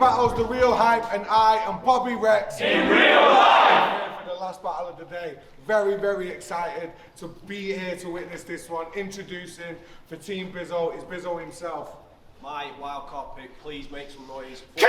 battles the real hype, and I am Bobby Rex. In real life! Here for the last battle of the day. Very, very excited to be here to witness this one. Introducing for Team Bizzo is Bizzo himself. My wildcard pick, please make some noise. King of the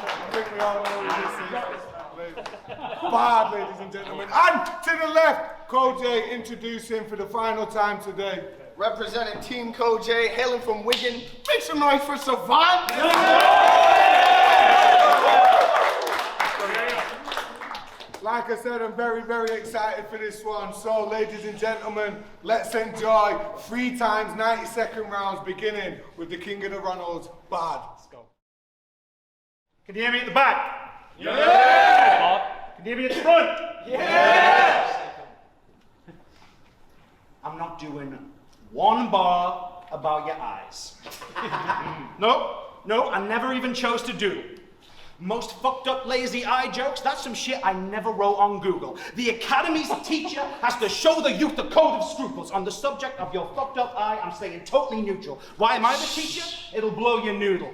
I think we all know who this is. Bard, ladies and gentlemen. And to the left, Cojay introducing for the final time today. Representing Team Cojay, hailing from Wigan. Make some noise for Savant. Like I said, I'm very, very excited for this one. So, ladies and gentlemen, let's enjoy 3 times 90-second rounds, beginning with the King of the Ronalds, Bard. Let's go. Can you hear me at the back? Yeah! Can you hear me at the front? Yeah! I'm not doing one bar about your eyes. No, I never even chose to do. Most fucked up lazy eye jokes, that's some shit I never wrote on Google. The Academy's teacher has to show the youth a code of scruples. On the subject of your fucked up eye, I'm staying totally neutral. Why am I the teacher? It'll blow your noodle.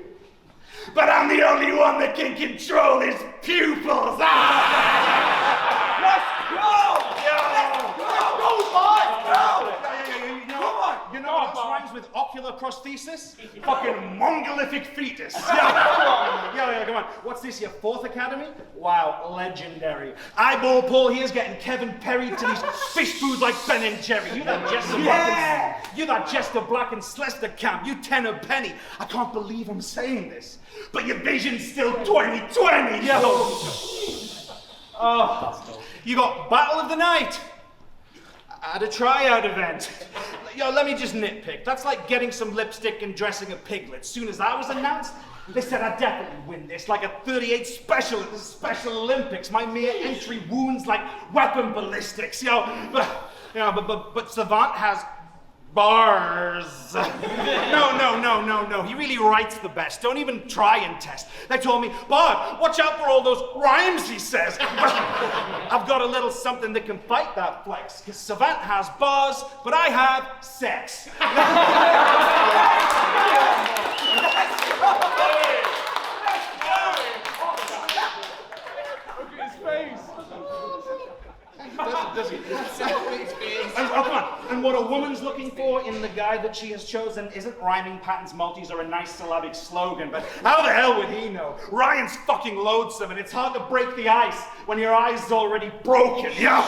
But I'm the only one that can control his pupils. Ah! Let's go! Let's go, boys! Go! You know what else rhymes with ocular prosthesis? Fucking monolithic fetus. Yeah, come on. What's this, your 4th Academy? Wow, legendary. Eyeball Paul here's getting Kevin Perry to these fish food like Ben and Jerry. You that Jester Black and... You that Jester Black and Slester Camp. You Tenor Penny. I can't believe I'm saying this, but your vision's still 2020. Yo. Oh, you got Battle of the Night at a tryout event. Yo, let me just nitpick. That's like getting some lipstick and dressing a piglet. Soon as I was announced, they said I'd definitely win this, like a 38 special at the Special Olympics. My mere entry wounds like weapon ballistics. But Savant has bars. No. He really writes the best. Don't even try and test. They told me, Bard, watch out for all those rhymes he says. I've got a little something that can fight that flex. Because Savant has bars, but I have sex. Look at his face. And, oh, come on. And what a woman's looking for in the guy that she has chosen isn't rhyming patterns, multis, or a nice syllabic slogan, but how the hell would he know? Ryan's fucking loathsome, and it's hard to break the ice when your eye's already broken. Yeah.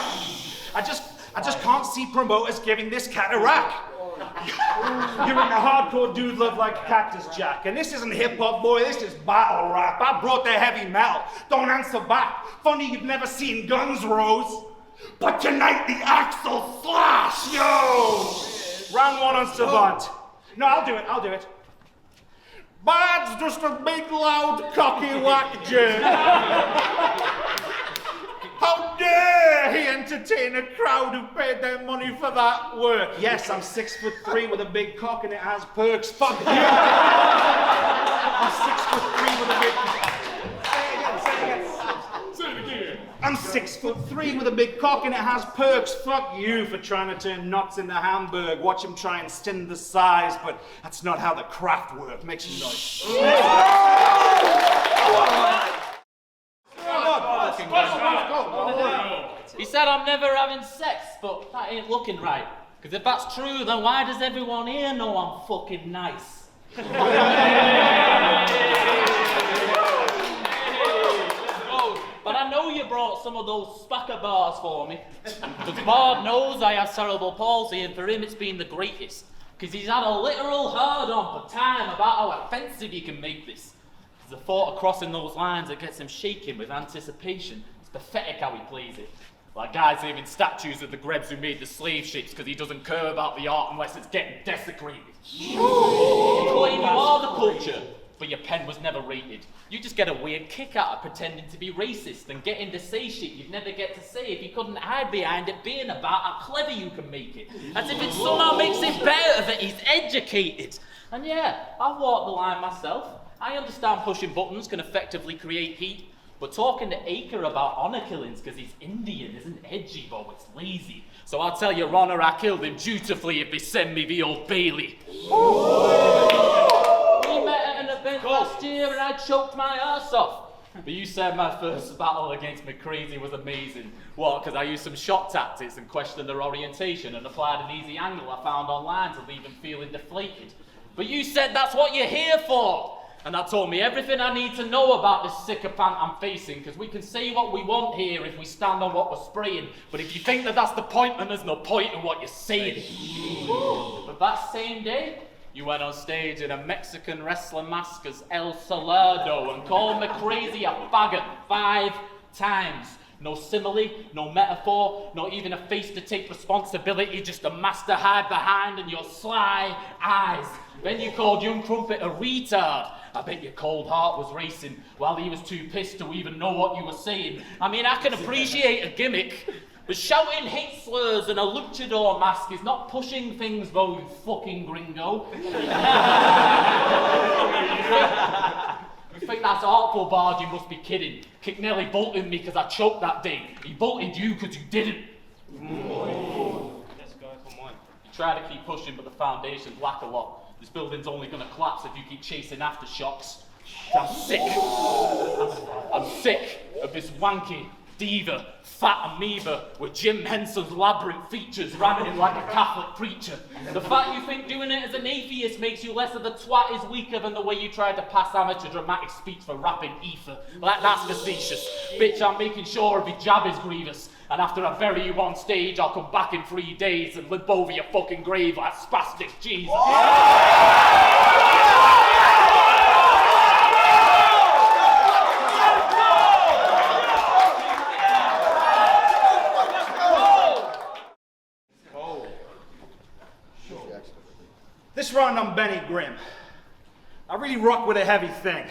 I just can't see promoters giving this cat a rack. You're in a hardcore dude love like Cactus Jack, and this isn't hip-hop, boy, this is battle rap. I brought the heavy metal. Don't answer back. Funny you've never seen Guns Rose. But tonight the axle slash, yo! Round 1 on Savant. No, I'll do it. Bard's just a big, loud, cocky whack jerk. How dare he entertain a crowd who paid their money for that work? Yes, I'm 6'3" with a big cock and it has perks. Fuck you! I'm 6'3" with a big... I'm 6'3" with a big cock and it has perks. Fuck you for trying to turn knots into Hamburg. Watch him try and stint the size, but that's not how the craft work. Make some noise. He said I'm never having sex, but that ain't looking right. Because if that's true, then why does everyone here know I'm fucking nice? But I know you brought some of those spacker bars for me. Because Bard knows I have cerebral palsy, and for him it's been the greatest. Because he's had a literal hard-on for time about how offensive you can make this. There's the thought of crossing those lines that gets him shaking with anticipation. It's pathetic how he plays it. Like guys leaving statues of the Grebs who made the slave ships because he doesn't care about the art unless it's getting desecrated. You claim you are the culture, but your pen was never rated. You just get a weird kick out of pretending to be racist and getting to say shit you'd never get to say if you couldn't hide behind it being about how clever you can make it. As if it somehow makes it better that he's educated. And yeah, I've walked the line myself. I understand pushing buttons can effectively create heat, but talking to Acre about honor killings because he's Indian isn't edgy, though, it's lazy. So I'll tell your honour I killed him dutifully if they send me the Old Bailey. We met at an event last year and I choked my arse off. But you said my first battle against McCrazy was amazing. What, because I used some shot tactics and questioned their orientation and applied an easy angle I found online to leave them feeling deflated. But you said that's what you're here for. And that told me everything I need to know about this sycophant I'm facing, because we can say what we want here if we stand on what we're spraying. But if you think that that's the point, then there's no point in what you're saying. But that same day, you went on stage in a Mexican wrestler mask as El Salado and called McCrazy a faggot 5 times. No simile, no metaphor, not even a face to take responsibility, just a mask to hide behind and your sly eyes. Then you called young Crumpet a retard. I bet your cold heart was racing while he was too pissed to even know what you were saying. I mean, I can appreciate a gimmick, but shouting hate slurs in a luchador mask is not pushing things though, you fucking gringo. You think that's artful, Bard? You must be kidding. Kick nearly bolted me because I choked that day. He bolted you because you didn't. Let's go, come on. You try to keep pushing, but the foundations lack a lot. This building's only going to collapse if you keep chasing aftershocks. I'm sick. I'm sick of this wanky, diva, fat amoeba with Jim Henson's labyrinth features ranting like a Catholic preacher. The fact you think doing it as an atheist makes you less of a twat is weaker than the way you tried to pass amateur dramatic speech for rapping ether. That's facetious. Bitch, I'm making sure every jab is grievous. And after I bury you on stage, I'll come back in 3 days and limp over your fucking grave like spastic Jesus. This round I'm Benny Grimm. I really rock with a heavy thing.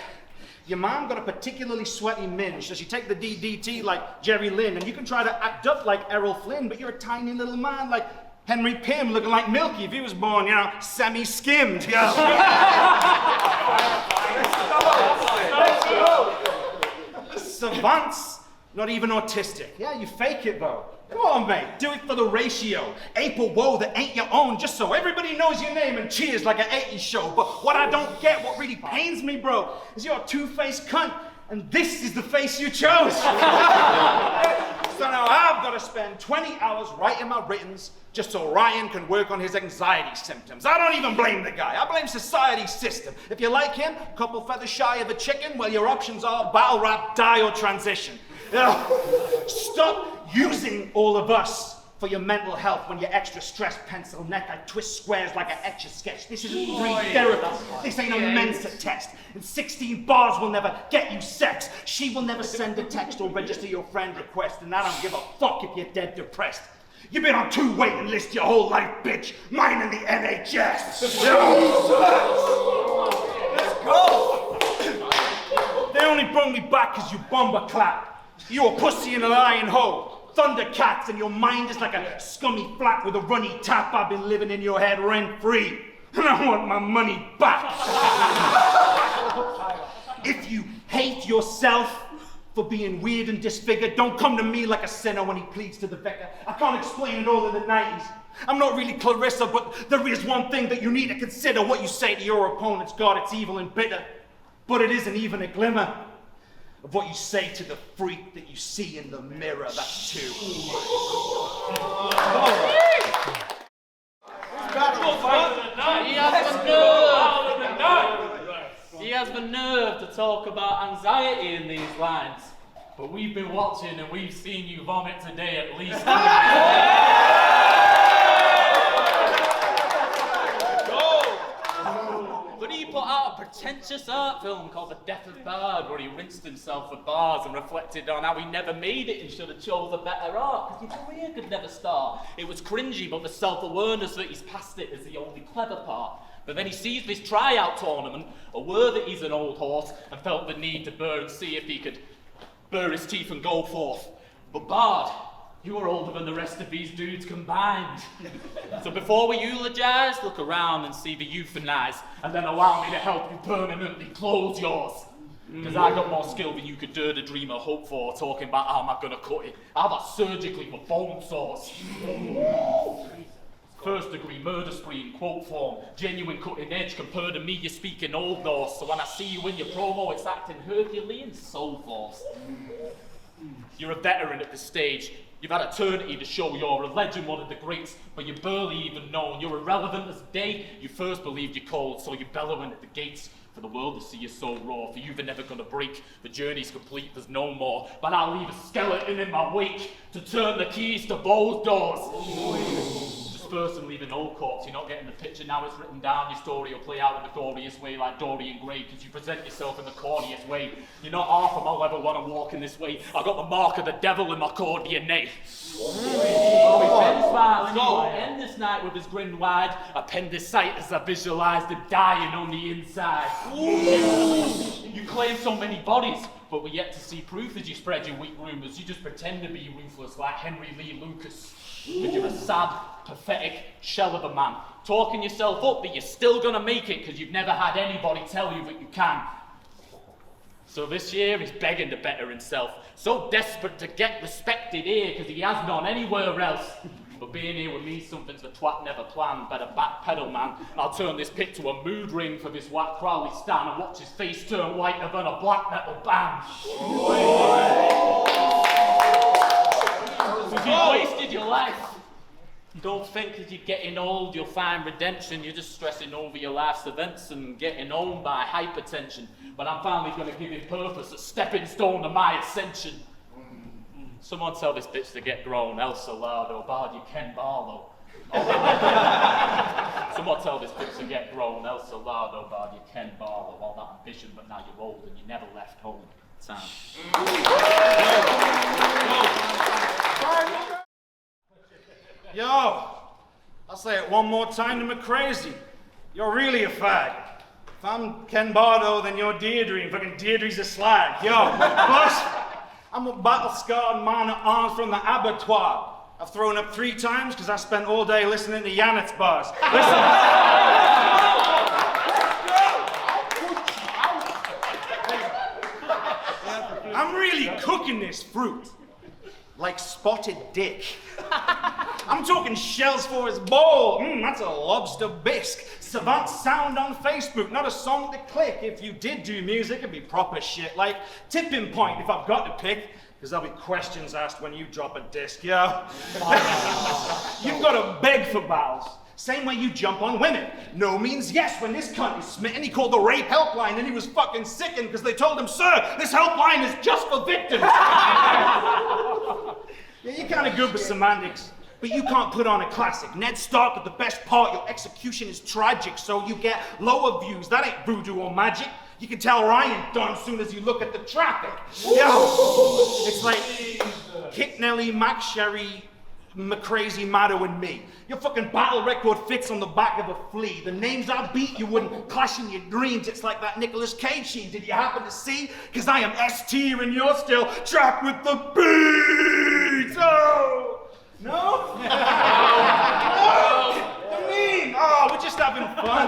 Your mom got a particularly sweaty minge, so she take the DDT like Jerry Lynn, and you can try to act up like Errol Flynn, but you're a tiny little man like Henry Pym, looking like Milky if he was born, you know, semi-skimmed. Savant's not even autistic. Yeah, you fake it though. Come on, mate, do it for the ratio. Ape a woe that ain't your own, just so everybody knows your name and cheers like an 80s show. But what I don't get, what really pains me, bro, is you're a two-faced cunt, and this is the face you chose. So now I've got to spend 20 hours writing my writtens just so Ryan can work on his anxiety symptoms. I don't even blame the guy, I blame society's system. If you like him, couple feathers shy of a chicken, well, your options are battle rap, die, or transition. Stop using all of us for your mental health when you're extra stressed, pencil neck. I twist squares like an Etch-a-Sketch. This isn't free therapy. This ain't a Mensa test. And 16 bars will never get you sex. She will never send a text or register your friend request. And I don't give a fuck if you're dead depressed. You've been on 2 waiting lists your whole life, bitch. Mine in the NHS. Let's go. They only brought me back because you bumper clap. You're a pussy and a lying hoe. Thundercats, and your mind is like a scummy flat with a runny tap. I've been living in your head rent-free, and I want my money back. If you hate yourself for being weird and disfigured, don't come to me like a sinner when he pleads to the vicar. I can't explain it all in the 90s. I'm not really Clarissa, but there is one thing that you need to consider. What you say to your opponent's God, it's evil and bitter, but it isn't even a glimmer of what you say to the freak that you see in the mirror. That's too. He has the nerve to talk about anxiety in these lines. But we've been watching and we've seen you vomit today at least. But he put out a pretentious art film called The Death of Bard, where he rinsed himself with bars and reflected on how he never made it and should have chose a better art, because your career could never start. It was cringy, but the self-awareness that he's past it is the only clever part. But then he sees this tryout tournament, aware that he's an old horse, and felt the need to burr and see if he could burr his teeth and go forth. But Bard, you are older than the rest of these dudes combined. So before we eulogize, look around and see the euthanize, and then allow me to help you permanently close yours. Because I got more skill than you could dare to dream or hope for, talking about how am I gonna cut it. How about surgically with bone saws? First degree murder spree in quote form, genuine cutting edge compared to me, you're speaking Old Norse. So when I see you in your promo, it's acting Herculean soul force. You're a veteran at this stage. You've had eternity to show you're a legend, one of the greats, but you're barely even known. You're irrelevant as the day you first believed you're cold, so you're bellowing at the gates for the world to see you so raw. For you, they're never gonna break. The journey's complete, there's no more. But I'll leave a skeleton in my wake to turn the keys to both doors. First and leave an old corpse, you're not getting the picture, now it's written down, your story will play out in the goriest way like Dorian Gray, because you present yourself in the corniest way. You're not half of I'll ever want to walk in this way. I got the mark of the devil in my core DNA. Oh, he's been smiling, I end this night with his grin wide. I penned this sight as I visualized him dying on the inside. You claim so many bodies, but we're yet to see proof as you spread your weak rumors. You just pretend to be ruthless like Henry Lee Lucas. But you're a sad, pathetic shell of a man, talking yourself up that you're still gonna make it because you've never had anybody tell you that you can. So this year he's begging to better himself, so desperate to get respected here because he has none anywhere else. But being here with me, something's the twat never planned. Better backpedal, man. I'll turn this pit to a mood ring for this whack Crowley stan and watch his face turn whiter than a black metal band. You wasted your life. Don't think as you're getting old you'll find redemption. You're just stressing over your life's events and getting owned by hypertension. But I'm finally going to give him purpose, a stepping stone to my ascension. Someone tell this bitch to get grown, El Salado, Bard, you Ken Barlow. Someone tell this bitch to get grown, El Salado, Bard, you Ken Barlow. All that ambition, but now you're old and you never left home. Time. Yo, I'll say it one more time to McCrazy. You're really a fag. If I'm Ken Bardo, then you're Deirdre, and fucking Deirdre's a slag. Yo, plus, I'm a battle-scarred man at arms from the abattoir. I've thrown up 3 times because I spent all day listening to Janet's bars. Listen. I'm really cooking this fruit. Like spotted dick. I'm talking shells for his bowl. That's a lobster bisque. Savant sound on Facebook, not a song to click. If you did do music, it'd be proper shit. Like Tipping Point, if I've got to pick, because there'll be questions asked when you drop a disc, yo. You've got to beg for battles. Same way you jump on women. No means yes when this cunt is smitten. He called the rape helpline and he was fucking sickened because they told him, sir, this helpline is just for victims. Yeah, you're kind of good with semantics, but you can't put on a classic. Ned Stark at the best part, your execution is tragic, so you get lower views. That ain't voodoo or magic. You can tell Ryan done soon as you look at the traffic. Yo, it's like Kit Nelly, Mac Sherry, McCrazy, Maddo, and me. Your fucking battle record fits on the back of a flea. The names I beat you wouldn't clash in your dreams. It's like that Nicolas Cage scene. Did you happen to see? Because I am S tier and you're still trapped with the beats. Oh, no? No? I mean, we're just having fun.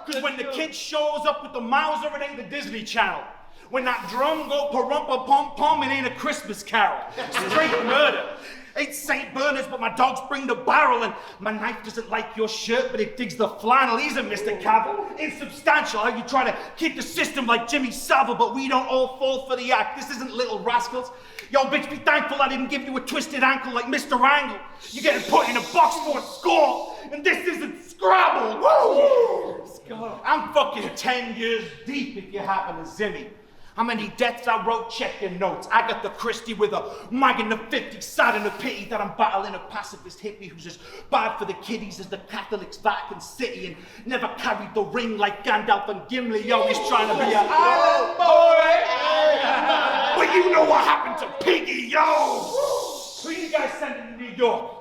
Because when the kid shows up with the Mauser, it ain't the Disney Channel. When that drum go pa-rum-pa-pum-pum, it ain't a Christmas carol. Straight murder. Ain't St. Bernard's, but my dogs bring the barrel, and my knife doesn't like your shirt, but it digs the flannel. He's a Mr. Cavill. Insubstantial, how you try to keep the system like Jimmy Savile, but we don't all fall for the act. This isn't Little Rascals. Yo, bitch, be thankful I didn't give you a twisted ankle like Mr. Angle. You're getting put in a box for a score, and this isn't Scrabble. Woo! I'm fucking 10 years deep if you happen to zimmy. How many deaths I wrote, check your notes. Agatha Christie with a mag in the 50s, sad in the pity that I'm battling a pacifist hippie who's as bad for the kiddies as the Catholics Vatican City and never carried the ring like Gandalf and Gimli. Yo, he's trying to be an island boy. But you know what happened to Piggy, yo. Who you guys sending to New York?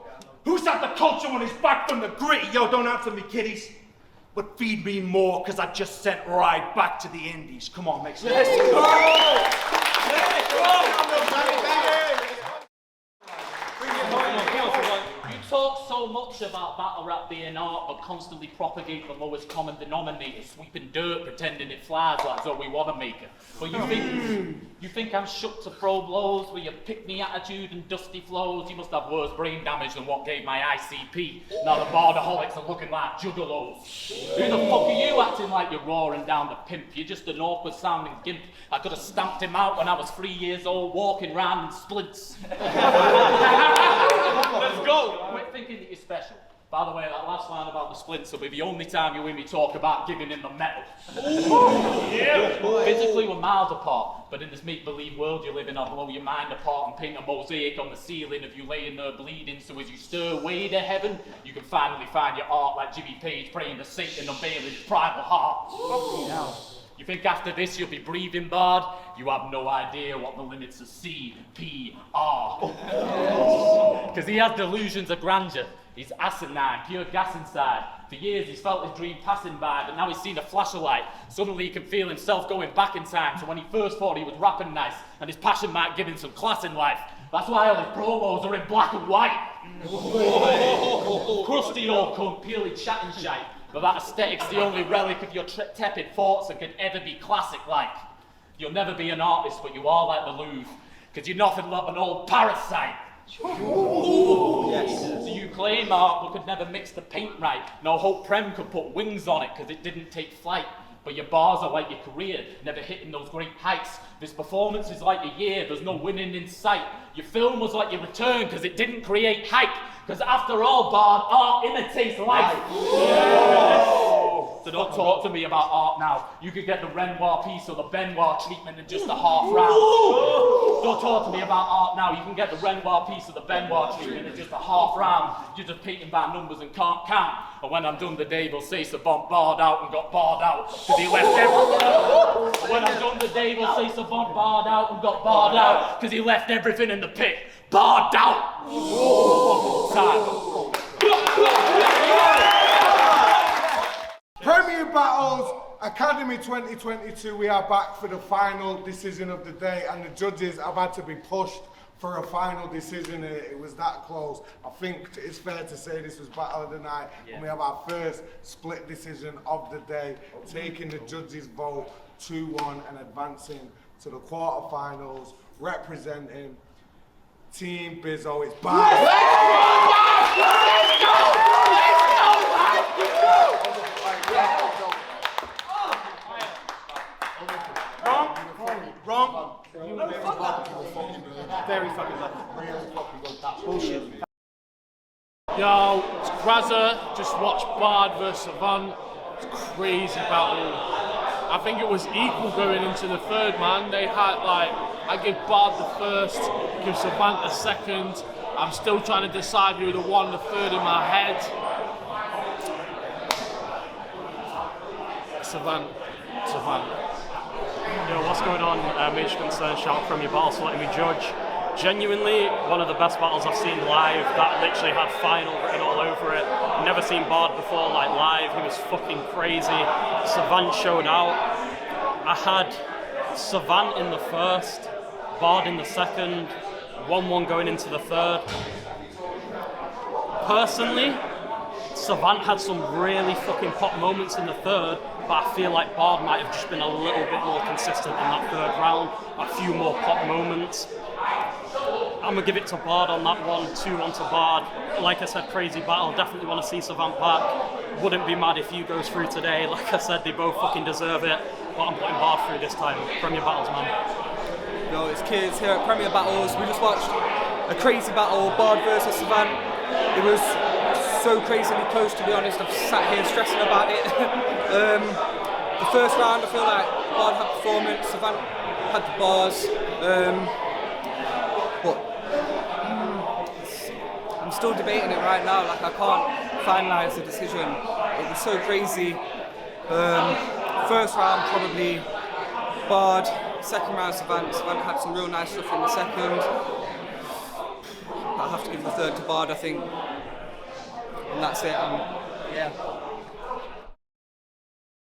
Who's had the culture on his back from the gritty? Yo, don't answer me, kiddies. But feed me more, because I just sent Ride back to the Indies. Come on, make sense. Let's go! You talk so so much about battle rap being art, but constantly propagate the lowest common denominator, sweeping dirt, pretending it flies like Zoe Wanamaker. But you think I'm shook to pro blows with your pick-me attitude and dusty flows? You must have worse brain damage than what gave my ICP. Now the bardaholics are looking like juggalos. Who the fuck are you acting like you're roaring down the pimp? You're just an awkward sounding gimp. I could have stamped him out when I was 3 years old, walking round in splints. Let's go. Quit thinking that you're special. By the way, that last line about the splints will be the only time you hear me talk about giving him the metal. Yeah. Physically, we're miles apart, but in this make-believe world you live in, I'll blow your mind apart and paint a mosaic on the ceiling of you laying there bleeding, so as you stir way to heaven, you can finally find your art like Jimmy Page praying to Satan, unveiling his primal heart. You think after this you'll be breathing, Bard? You have no idea what the limits of C, P, R. Because he has delusions of grandeur. He's asinine, pure gas inside. For years he's felt his dream passing by, but now he's seen a flash of light. Suddenly he can feel himself going back in time to when he first thought he was rapping nice, and his passion might give him some class in life. That's why all his promos are in black and white. Crusty old cunt, purely chatting shite. But that aesthetic's the only relic of your tepid thoughts that could ever be classic-like. You'll never be an artist, but you are like the Louvre, because you're nothing but an old parasite. Yes. So you claim art but could never mix the paint right. No Hope Prem could put wings on it because it didn't take flight. But your bars are like your career, never hitting those great heights. This performance is like a year, there's no winning in sight. Your film was like your return because it didn't create hype. Because after all, Bard, art imitates life. So don't talk to me about art now. You could get the Renoir piece or the Benoit treatment in just a half round. Don't talk to me about art now. You can get the Renoir piece or the Benoit treatment in just a half round. You're just painting by numbers and can't count. And when I'm done, the day will say Savant barred out and got barred out because he left everything. When I'm done, the day will say Savant barred out and got barred out because he left everything in the pit. Barred out. Time. Premier Battles Academy 2022, we are back for the final decision of the day, and the judges have had to be pushed for a final decision. It was that close. I think it's fair to say this was Battle of the Night, and we have our first split decision of the day, taking the judges' vote 2-1 and advancing to the quarterfinals, representing Team Bizzo. It's Bard. Wrong. Very fucking lucky. That's bullshit. Yo, it's Grazza. Just watched Bard vs Savant. It's a crazy battle. I think it was equal going into the third, man. They had I give Bard the first, give Savant the second. I'm still trying to decide who the won the third in my head. Savant. Yo, what's going on? Major concern, shout from your battles for letting me judge. Genuinely, one of the best battles I've seen live. That literally had final written all over it. Never seen Bard before, live. He was fucking crazy. Savant showed out. I had Savant in the first, Bard in the second, 1-1 going into the third. Personally, Savant had some really fucking pop moments in the third, but I feel like Bard might have just been a little bit more consistent in that third round, a few more pop moments. I'm gonna give it to Bard on that one, 2-1 to Bard. Like I said, crazy battle, definitely want to see Savant back. Wouldn't be mad if you goes through today. Like I said, they both fucking deserve it, but I'm putting Bard through this time. Premier Battles, man. Yo, it's Kids here at Premier Battles. We just watched a crazy battle, Bard versus Savant. It was so crazily close, to be honest. I've sat here stressing about it. The first round, I feel like Bard had performance, Savant had the bars, but I'm still debating it right now. I can't finalise the decision. It was so crazy. First round, probably Bard. Second round, Savant. Savant had some real nice stuff in the second. I'll have to give the third to Bard, I think. And that's it. Yeah.